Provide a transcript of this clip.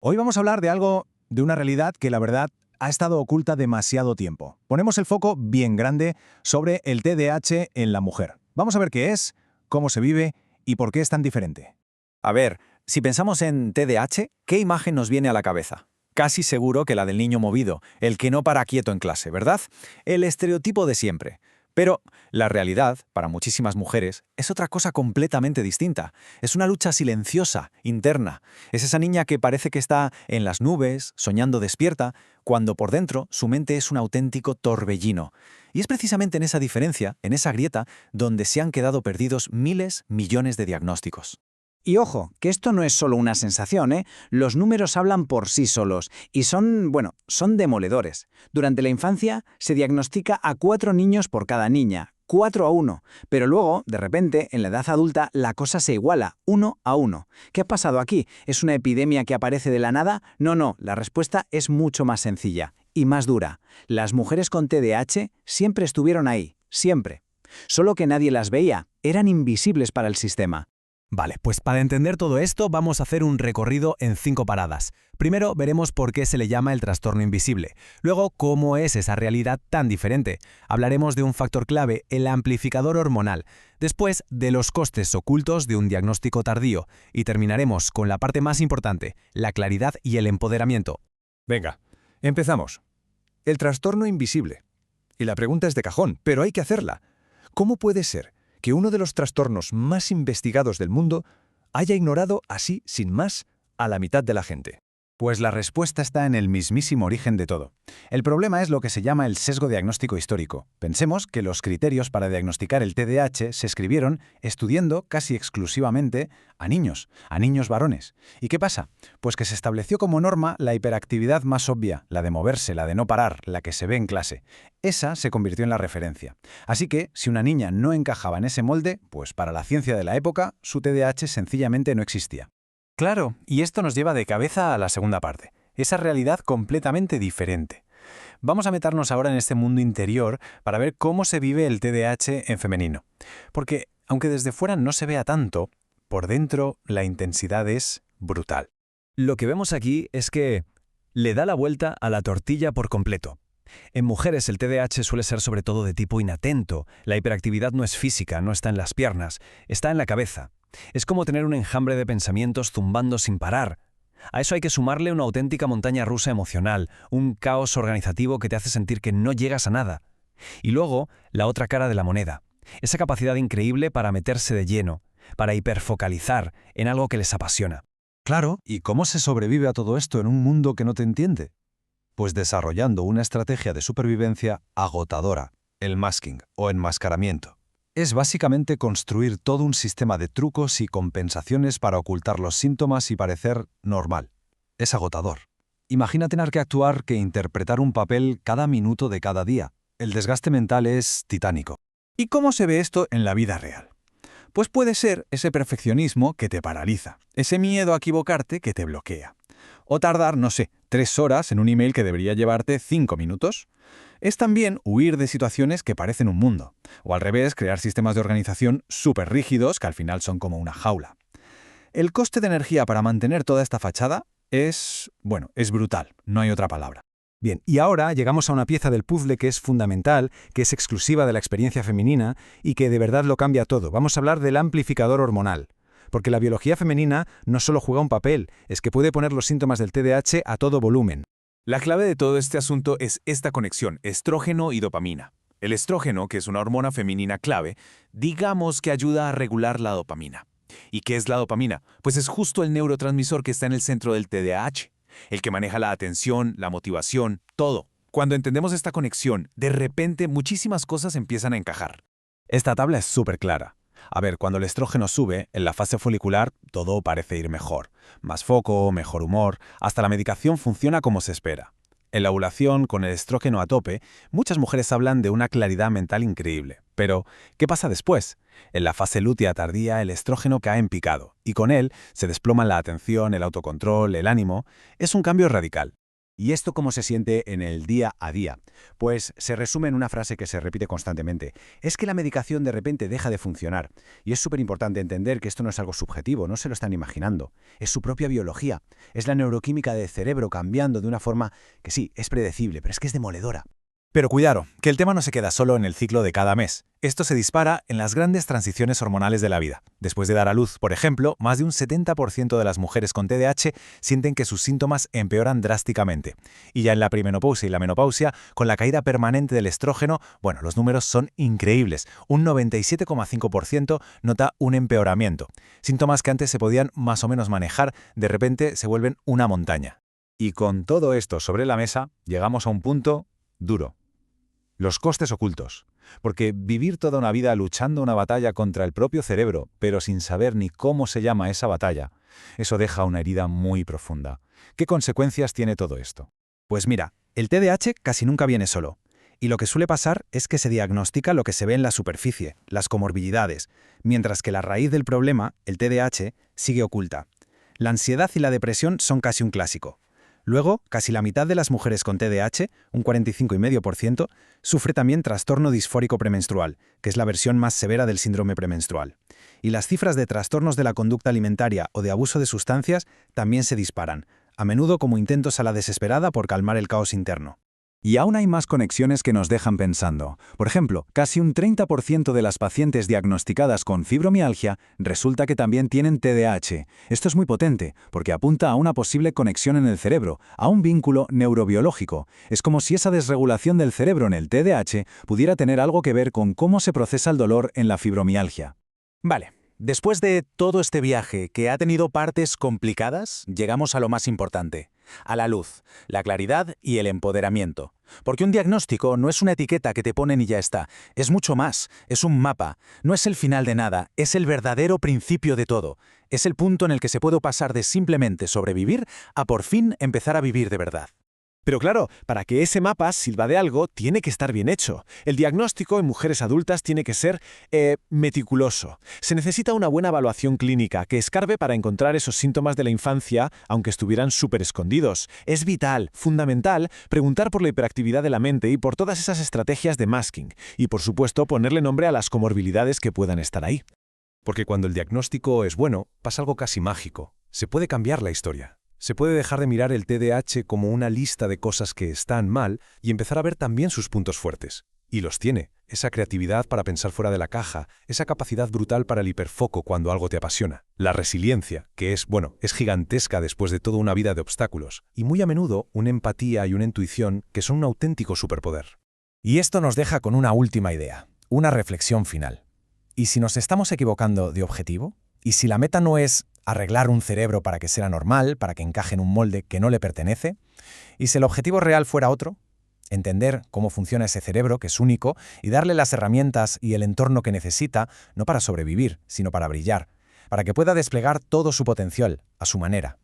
Hoy vamos a hablar de una realidad que la verdad ha estado oculta demasiado tiempo. Ponemos el foco bien grande sobre el TDAH en la mujer. Vamos a ver qué es, cómo se vive y por qué es tan diferente. A ver, si pensamos en TDAH, ¿qué imagen nos viene a la cabeza? Casi seguro que la del niño movido, el que no para quieto en clase, ¿verdad? El estereotipo de siempre. Pero la realidad, para muchísimas mujeres, es otra cosa completamente distinta. Es una lucha silenciosa, interna. Es esa niña que parece que está en las nubes, soñando despierta, cuando por dentro su mente es un auténtico torbellino. Y es precisamente en esa diferencia, en esa grieta, donde se han quedado perdidos miles, millones de diagnósticos. Y ojo, que esto no es solo una sensación, ¿eh? Los números hablan por sí solos y son demoledores. Durante la infancia se diagnostica a 4 niños por cada niña, 4 a 1, pero luego, de repente, en la edad adulta, la cosa se iguala, 1 a 1. ¿Qué ha pasado aquí? ¿Es una epidemia que aparece de la nada? No, la respuesta es mucho más sencilla y más dura. Las mujeres con TDAH siempre estuvieron ahí, siempre. Solo que nadie las veía, eran invisibles para el sistema. Vale, pues para entender todo esto vamos a hacer un recorrido en 5 paradas. Primero veremos por qué se le llama el trastorno invisible. Luego, cómo es esa realidad tan diferente. Hablaremos de un factor clave, el amplificador hormonal. Después, de los costes ocultos de un diagnóstico tardío. Y terminaremos con la parte más importante, la claridad y el empoderamiento. Venga, empezamos. El trastorno invisible. Y la pregunta es de cajón, pero hay que hacerla. ¿Cómo puede ser que uno de los trastornos más investigados del mundo haya ignorado así, sin más, a la mitad de la gente? Pues la respuesta está en el mismísimo origen de todo. El problema es lo que se llama el sesgo diagnóstico histórico. Pensemos que los criterios para diagnosticar el TDAH se escribieron estudiando casi exclusivamente a niños varones. ¿Y qué pasa? Pues que se estableció como norma la hiperactividad más obvia, la de moverse, la de no parar, la que se ve en clase. Esa se convirtió en la referencia. Así que, si una niña no encajaba en ese molde, pues para la ciencia de la época, su TDAH sencillamente no existía. Claro, y esto nos lleva de cabeza a la segunda parte, esa realidad completamente diferente. Vamos a meternos ahora en este mundo interior para ver cómo se vive el TDAH en femenino. Porque, aunque desde fuera no se vea tanto, por dentro la intensidad es brutal. Lo que vemos aquí es que le da la vuelta a la tortilla por completo. En mujeres el TDAH suele ser sobre todo de tipo inatento. La hiperactividad no es física, no está en las piernas, está en la cabeza. Es como tener un enjambre de pensamientos zumbando sin parar. A eso hay que sumarle una auténtica montaña rusa emocional, un caos organizativo que te hace sentir que no llegas a nada. Y luego, la otra cara de la moneda. Esa capacidad increíble para meterse de lleno, para hiperfocalizar en algo que les apasiona. Claro, ¿y cómo se sobrevive a todo esto en un mundo que no te entiende? Pues desarrollando una estrategia de supervivencia agotadora, el masking o enmascaramiento. Es básicamente construir todo un sistema de trucos y compensaciones para ocultar los síntomas y parecer normal. Es agotador. Imagina tener que actuar que interpretar un papel cada minuto de cada día. El desgaste mental es titánico. ¿Y cómo se ve esto en la vida real? Pues puede ser ese perfeccionismo que te paraliza, ese miedo a equivocarte que te bloquea. O tardar, 3 horas en un email que debería llevarte 5 minutos. Es también huir de situaciones que parecen un mundo. O al revés, crear sistemas de organización súper rígidos que al final son como una jaula. El coste de energía para mantener toda esta fachada es brutal, no hay otra palabra. Bien, y ahora llegamos a una pieza del puzzle que es fundamental, que es exclusiva de la experiencia femenina y que de verdad lo cambia todo. Vamos a hablar del amplificador hormonal. Porque la biología femenina no solo juega un papel, es que puede poner los síntomas del TDAH a todo volumen. La clave de todo este asunto es esta conexión estrógeno y dopamina. El estrógeno, que es una hormona femenina clave, digamos que ayuda a regular la dopamina. ¿Y qué es la dopamina? Pues es justo el neurotransmisor que está en el centro del TDAH, el que maneja la atención, la motivación, todo. Cuando entendemos esta conexión, de repente muchísimas cosas empiezan a encajar. Esta tabla es súper clara. A ver, cuando el estrógeno sube, en la fase folicular todo parece ir mejor. Más foco, mejor humor, hasta la medicación funciona como se espera. En la ovulación, con el estrógeno a tope, muchas mujeres hablan de una claridad mental increíble. Pero, ¿qué pasa después? En la fase lútea tardía, el estrógeno cae en picado, y con él se desploman la atención, el autocontrol, el ánimo. Es un cambio radical. ¿Y esto cómo se siente en el día a día? Pues se resume en una frase que se repite constantemente. Es que la medicación de repente deja de funcionar. Y es súper importante entender que esto no es algo subjetivo, no se lo están imaginando. Es su propia biología. Es la neuroquímica del cerebro cambiando de una forma que sí, es predecible, pero es que es demoledora. Pero cuidado, que el tema no se queda solo en el ciclo de cada mes. Esto se dispara en las grandes transiciones hormonales de la vida. Después de dar a luz, por ejemplo, más de un 70% de las mujeres con TDAH sienten que sus síntomas empeoran drásticamente. Y ya en la perimenopausia y la menopausia, con la caída permanente del estrógeno, bueno, los números son increíbles. Un 97,5% nota un empeoramiento. Síntomas que antes se podían más o menos manejar, de repente se vuelven una montaña. Y con todo esto sobre la mesa, llegamos a un punto duro. Los costes ocultos. Porque vivir toda una vida luchando una batalla contra el propio cerebro, pero sin saber ni cómo se llama esa batalla, eso deja una herida muy profunda. ¿Qué consecuencias tiene todo esto? Pues mira, el TDAH casi nunca viene solo. Y lo que suele pasar es que se diagnostica lo que se ve en la superficie, las comorbilidades, mientras que la raíz del problema, el TDAH, sigue oculta. La ansiedad y la depresión son casi un clásico. Luego, casi la mitad de las mujeres con TDAH, un 45,5%, sufre también trastorno disfórico premenstrual, que es la versión más severa del síndrome premenstrual. Y las cifras de trastornos de la conducta alimentaria o de abuso de sustancias también se disparan, a menudo como intentos a la desesperada por calmar el caos interno. Y aún hay más conexiones que nos dejan pensando. Por ejemplo, casi un 30% de las pacientes diagnosticadas con fibromialgia resulta que también tienen TDAH. Esto es muy potente, porque apunta a una posible conexión en el cerebro, a un vínculo neurobiológico. Es como si esa desregulación del cerebro en el TDAH pudiera tener algo que ver con cómo se procesa el dolor en la fibromialgia. Vale. Después de todo este viaje que ha tenido partes complicadas, llegamos a lo más importante, a la luz, la claridad y el empoderamiento. Porque un diagnóstico no es una etiqueta que te ponen y ya está, es mucho más, es un mapa, no es el final de nada, es el verdadero principio de todo. Es el punto en el que se puede pasar de simplemente sobrevivir a por fin empezar a vivir de verdad. Pero claro, para que ese mapa sirva de algo, tiene que estar bien hecho. El diagnóstico en mujeres adultas tiene que ser meticuloso. Se necesita una buena evaluación clínica que escarbe para encontrar esos síntomas de la infancia, aunque estuvieran súper escondidos. Es vital, fundamental, preguntar por la hiperactividad de la mente y por todas esas estrategias de masking. Y por supuesto, ponerle nombre a las comorbilidades que puedan estar ahí. Porque cuando el diagnóstico es bueno, pasa algo casi mágico. Se puede cambiar la historia. Se puede dejar de mirar el TDAH como una lista de cosas que están mal y empezar a ver también sus puntos fuertes. Y los tiene. Esa creatividad para pensar fuera de la caja, esa capacidad brutal para el hiperfoco cuando algo te apasiona. La resiliencia, que es gigantesca después de toda una vida de obstáculos. Y muy a menudo una empatía y una intuición que son un auténtico superpoder. Y esto nos deja con una última idea, una reflexión final. ¿Y si nos estamos equivocando de objetivo? ¿Y si la meta no es arreglar un cerebro para que sea normal, para que encaje en un molde que no le pertenece? ¿Y si el objetivo real fuera otro? Entender cómo funciona ese cerebro, que es único, y darle las herramientas y el entorno que necesita, no para sobrevivir, sino para brillar, para que pueda desplegar todo su potencial, a su manera.